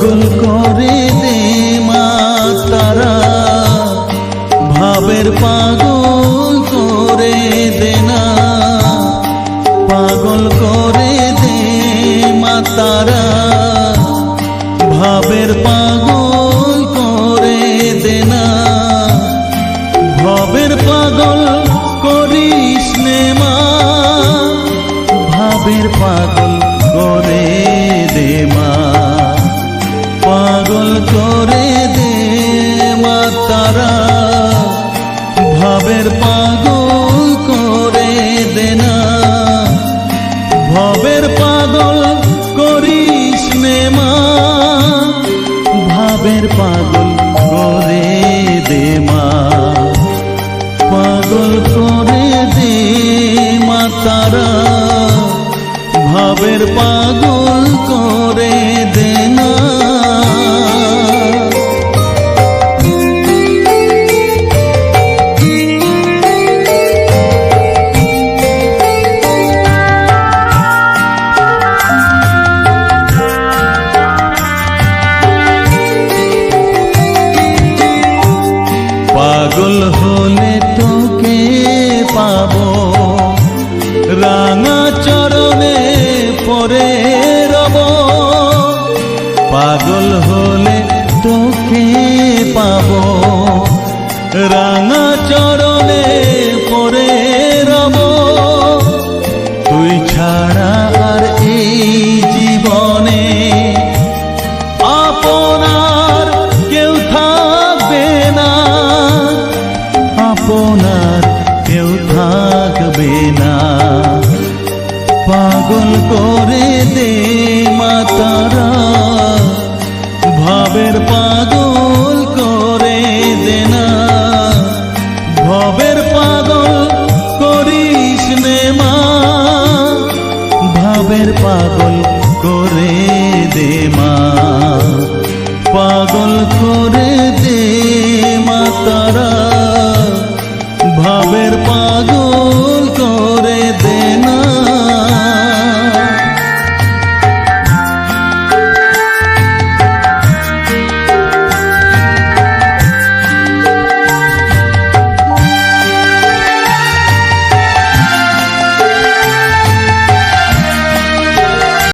পাগল করে দে মা তারা, ভাবের পাগল করে দে না, পাগল করে দে মা তারা, ভাবের পাগল করে দে না, ভাবের পাগল করিস নে মা, ভাবের পাগল করে দে মা, পাগল করে দে মা তারা, ভাবের পাগল করে দে না, ভাবের পাগল করিস নে মা, ভাবের পাগল করে দে মা, পাগল করে দে মা তারা, ভাবের পাগল করে দে না। পাগল হলে তোকে পাবো, রাঙা চরণে পরে রব, পাগল হলে তোকে পাবো, রাঙা চরণে পরে রব, তুই ছাড়া আর এই জীবনে আপনার কেউ থাকবে না, আপনার কেউ থাকবে না, পাগল করে দে